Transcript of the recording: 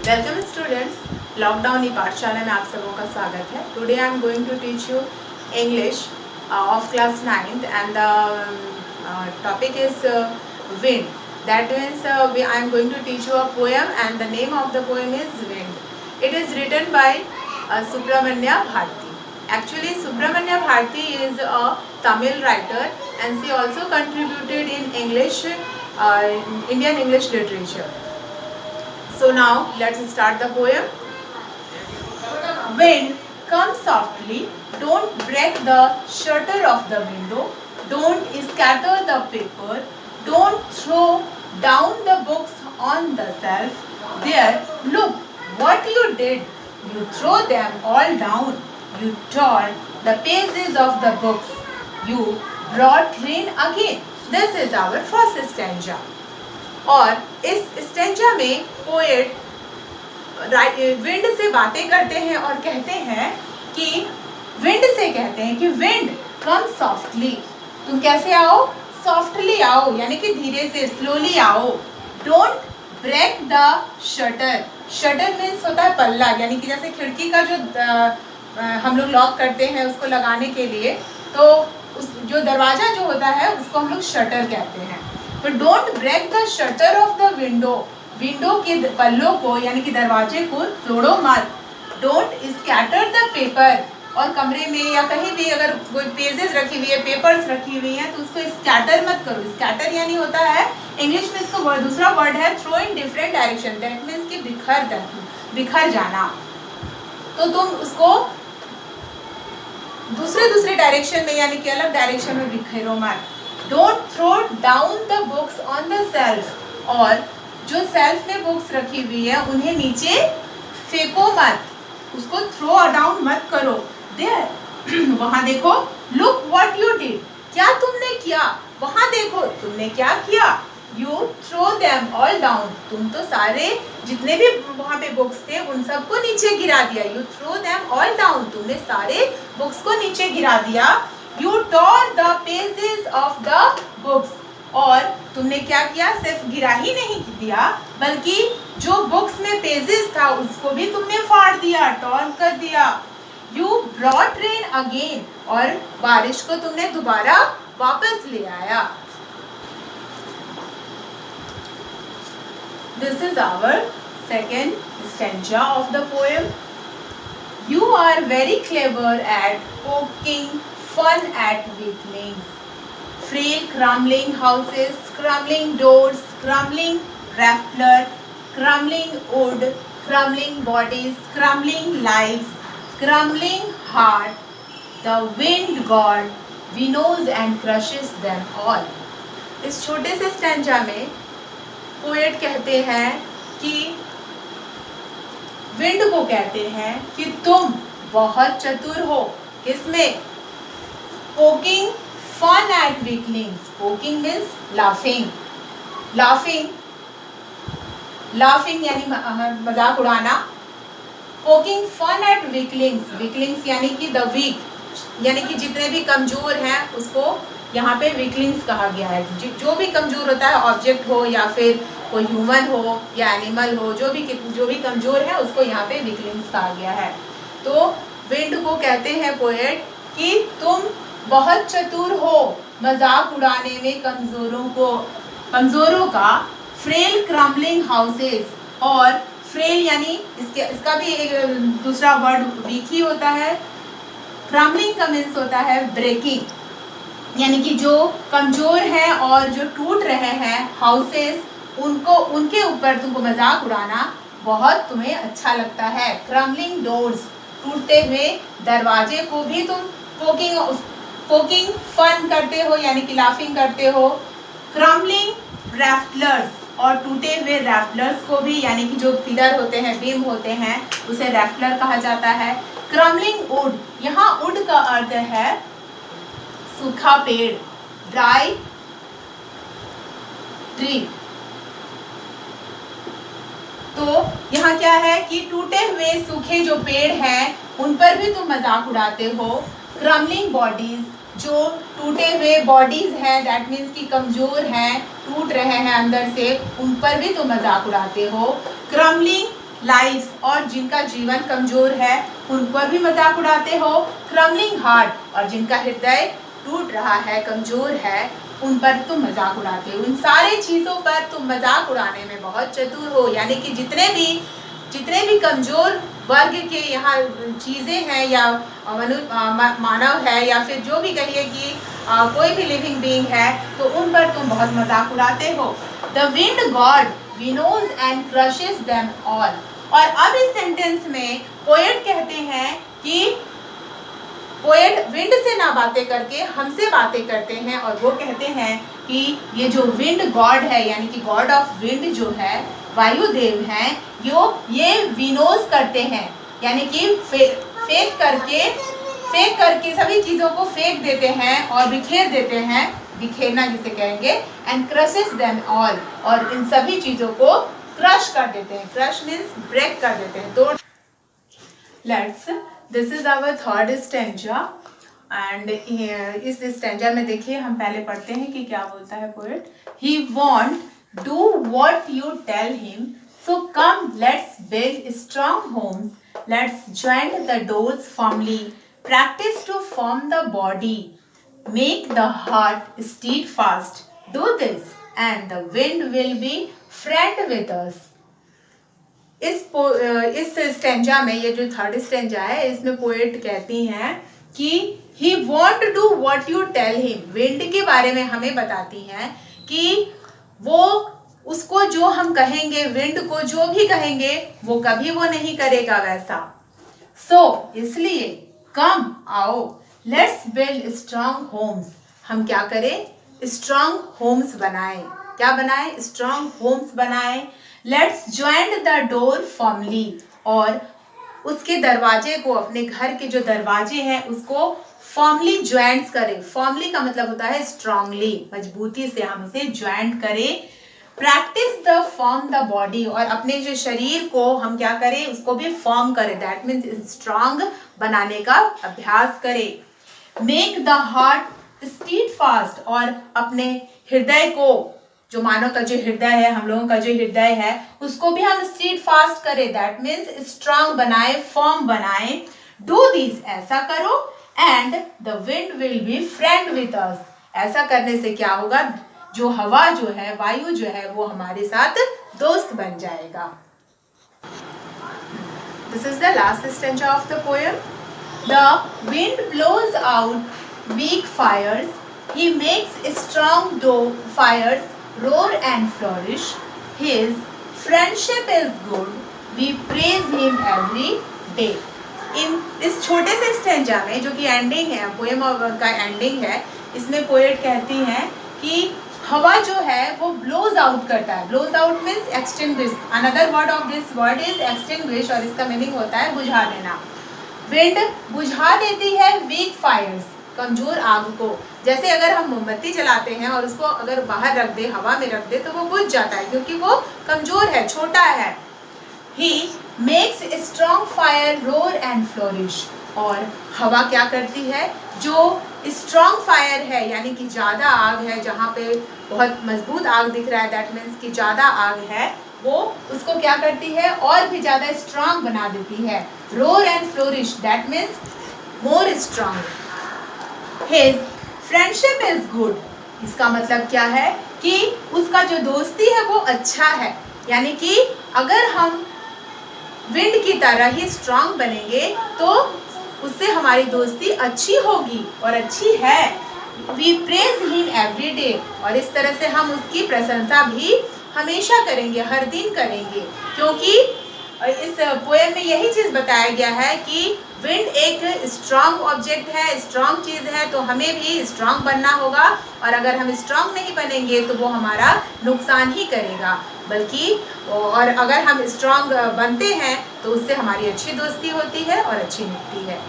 Welcome students, lockdown ई पाठशाला में आप सबों का स्वागत है। Today I am going to teach you English of class 9th and the topic is wind. That means I am going to teach you a poem and the name of the poem is Wind. It is written by Subramanya Bharati. Actually, Subramanya Bharati is a Tamil writer and she also contributed in English, Indian English literature. So now let's start the poem. Wind, come softly, don't break the shutter of the window, don't scatter the paper, don't throw down the books on the shelf. There, look what you did. You throw them all down. You tore the pages of the books. You brought rain again. This is our first stanza. और इस stanza में poet wind से बातें करते हैं और कहते हैं कि विंड से कहते हैं कि विंड कम सॉफ्टली, तुम कैसे आओ? सॉफ्टली आओ, यानी कि धीरे से, स्लोली आओ। Don't break the shutter. Shutter means होता है पल्ला, यानी कि जैसे खिड़की का जो हम लोग लॉक करते हैं उसको लगाने के लिए, तो उस जो दरवाजा जो होता है उसको हम लोग शटर कहते हैं। तो don't break the shutter of the window, window के पल्लों को यानी कि दरवाजे को तोड़ो मत। डोंट स्कैटर द पेपर, और कमरे में या कहीं भी अगर कोई पेजेस रखी हुई है, पेपर्स रखी हुई हैं, तो उसको स्कैटर मत करो। स्कैटर यानी होता है इंग्लिश में इसको दूसरा वर्ड है throw in different direction, that means कि बिखर जाना। तो तुम उसको दूसरे डायरेक्शन में यानी कि अलग डायरेक्शन में बिखेरो मत। Don't throw down the books on the shelf, और जो सेल्फ में बुक्स रखी हुई है उन्हें नीचे फेंको मत, उसको थ्रो डाउन मत करो। देयर वहां देखो, लुक व्हाट यू डिड, क्या तुमने किया, वहां देखो तुमने क्या किया। You throw them all down, तुम तो सारे जितने भी वहां पे बुक्स थे उन सबको नीचे गिरा दिया। You throw them all down, तुमने सारे बुक्स को नीचे गिरा दिया। You tore the pages of the books, और तुमने क्या किया? सिर्फ गिरा ही नहीं दिया, बल्कि जो बुक्स में पेजेस था उसको भी तुमने फाड़ दिया, टॉर्न कर दिया। You brought rain again, और बारिश को तुमने दोबारा वापस ले आया। This is our second stanza of the poem. You are very clever at poking fun at weaklings, frail crumbling houses, crumbling doors, crumbling raftler, crumbling wood, crumbling bodies, crumbling lives, crumbling heart. The wind god winnows and crushes them all. इस छोटे से stanza में poet कहते हैं कि wind को कहते हैं कि तुम बहुत चतुर हो। किसमें? Poking fun at weaklings. Poking means laughing. Laughing यानी मजाक उड़ाना। Poking fun at weaklings. Weaklings यानी कि the weak, यानी कि जितने भी कमजोर हैं उसको यहाँ पे weaklings कहा गया है। जो भी कमजोर होता है, ऑब्जेक्ट हो या फिर कोई ह्यूमन हो या एनिमल हो, जो भी कमजोर है उसको यहाँ पे weaklings कहा गया है। तो विंड को कहते हैं पोएट कि तुम बहुत चतुर हो मजाक उड़ाने में कमजोरों का। फ्रेल क्रम्बलिंग हाउसेस, और फ्रेल यानी इसका भी एक दूसरा वर्ड वीक ही होता है। क्रम्बलिंग का मीन्स होता है ब्रेकिंग, यानी कि जो कमजोर हैं और जो टूट रहे हैं हाउसेस, उनके ऊपर तुमको मजाक उड़ाना बहुत तुम्हें अच्छा लगता है। क्रम्बलिंग डोर्स, टूटते हुए दरवाजे को भी तुम पोकिंग फन करते हो, यानी कि लाफिंग करते हो। क्रम्बलिंग रैफ्टलर्स, और टूटे हुए रैफ्टलर्स को भी, यानी कि जो पिलर होते हैं, बीम होते हैं, उसे रैफ्टलर कहा जाता है। क्रम्बलिंग वुड, यहाँ वुड का अर्थ है सूखा पेड़, ड्राई ट्री। तो यहाँ क्या है कि टूटे हुए सूखे जो पेड़ हैं उन पर भी तुम मजाक उड़ाते हो। क्रम्बलिंग बॉडीज, जो टूटे हुए बॉडीज हैं, दैट मीन्स कि कमजोर हैं, टूट रहे हैं अंदर से, उन पर भी तुम मजाक उड़ाते हो। क्रम्बलिंग लाइफ और जिनका जीवन कमजोर है उन पर भी मजाक उड़ाते हो। क्रम्बलिंग हार्ट और जिनका हृदय टूट रहा है, कमजोर है, उन पर तुम मजाक उड़ाते हो। इन सारे चीजों पर तुम मजाक उड़ाने में बहुत चतुर हो। यानी कि जितने भी कमजोर वर्ग के यहाँ चीजें हैं या मानव है या फिर जो भी कहिए कि कोई भी लिविंग बीइंग है, तो उन पर तुम बहुत मजाक उड़ाते हो। The wind god winnows and crushes them all. और अब इस सेंटेंस में पोएट कहते हैं कि पोएट विंड से ना बातें करके हमसे बातें करते हैं और वो कहते हैं कि ये जो विंड गॉड है यानी कि गॉड ऑफ विंड जो है, वायुदेव हैं, ये विनोज करते हैं यानी कि फेंक करके सभी चीजों को फेंक देते हैं और बिखेर देते हैं, बिखेरना जिसे कहेंगे, एंड क्रशेस देम ऑल, और इन सभी चीजों को क्रश कर देते हैं। क्रश मीन्स ब्रेक कर देते हैं, तोड़। This is our third stanza and इस स्टैंजा में देखिए हम पहले पढ़ते हैं कि क्या बोलता है poet. He won't do what you tell him, so come let's build strong homes, let's join the doors firmly, practice to form the body, make the heart steadfast, do this and the wind will be friend with us। इस stanza में, ये जो third stanza है, इसमें poet कहती हैं कि he want to do what you tell him। Wind के बारे में हमें बताती हैं कि वो उसको जो हम कहेंगे, विंड को जो भी कहेंगे वो कभी वो नहीं करेगा वैसा। इसलिए कम आओ, लेट्स बिल्ड स्ट्रॉन्ग होम्स, हम क्या करें, स्ट्रॉन्ग होम्स बनाएं। क्या बनाएं? स्ट्रॉन्ग होम्स बनाएं। Let's join the door firmly, और उसके दरवाजे को, अपने घर के जो दरवाजे हैं उसको फर्मली ज्वाइंट करें। फर्मली का मतलब होता है स्ट्रांगली, मजबूती से हम उसे ज्वाइंट करें। Practice the form the body, और अपने जो शरीर को हम क्या करें, उसको भी फॉर्म करें, दैट मीन्स स्ट्रांग बनाने का अभ्यास करें। मेक द हार्ट स्टीडफास्ट, और अपने हृदय को, जो मानव का जो हृदय है, हम लोगों का जो हृदय है, उसको भी हम स्टीडफास्ट करें, दैट मीन्स स्ट्रांग बनाए, फॉर्म बनाए। डू दिस, ऐसा करो, and the wind will be friend with us, ऐसा करने से क्या होगा, जो हवा जो है, वायु जो है, वो हमारे साथ दोस्त बन जाएगा। This is the last stanza of the poem. The wind blows out weak fires, he makes strong fires roar and flourish. His friendship is good, we praise him every day. इस छोटे से स्टेंजा में, जो कि ending है, poem का ending है, इसमें पोएट कहती हैं कि हवा जो है वो ब्लोज आउट करता है। Blows out means extinguish, another word of this word is extinguish, और इसका मीनिंग होता है बुझा देना। विंड बुझा देती है वीक फायर्स, कमजोर आग को। जैसे अगर हम मोमबत्ती जलाते हैं और उसको अगर बाहर रख दे, हवा में रख दे, तो वो बुझ जाता है क्योंकि वो कमजोर है, छोटा है। He makes a strong fire roar and flourish, और हवा क्या करती है, जो स्ट्रॉन्ग फायर है यानी कि ज़्यादा आग है, जहाँ पे बहुत मजबूत आग दिख रहा है, दैट मीन्स कि ज़्यादा आग है, वो उसको क्या करती है, और भी ज़्यादा स्ट्रॉन्ग बना देती है। Roar and flourish, that means more strong. His friendship is good, इसका मतलब क्या है कि उसका जो दोस्ती है वो अच्छा है, यानी कि अगर हम विंड की तरह ही स्ट्रॉन्ग बनेंगे तो उससे हमारी दोस्ती अच्छी होगी और अच्छी है। We praise him every day, और इस तरह से हम उसकी प्रशंसा भी हमेशा करेंगे, हर दिन करेंगे, क्योंकि इस पोएम में यही चीज़ बताया गया है कि विंड एक स्ट्रॉन्ग ऑब्जेक्ट है, स्ट्रॉन्ग चीज़ है, तो हमें भी स्ट्रॉन्ग बनना होगा, और अगर हम स्ट्रॉन्ग नहीं बनेंगे तो वो हमारा नुकसान ही करेगा, बल्कि और अगर हम स्ट्रॉन्ग बनते हैं तो उससे हमारी अच्छी दोस्ती होती है और अच्छी मिलती है।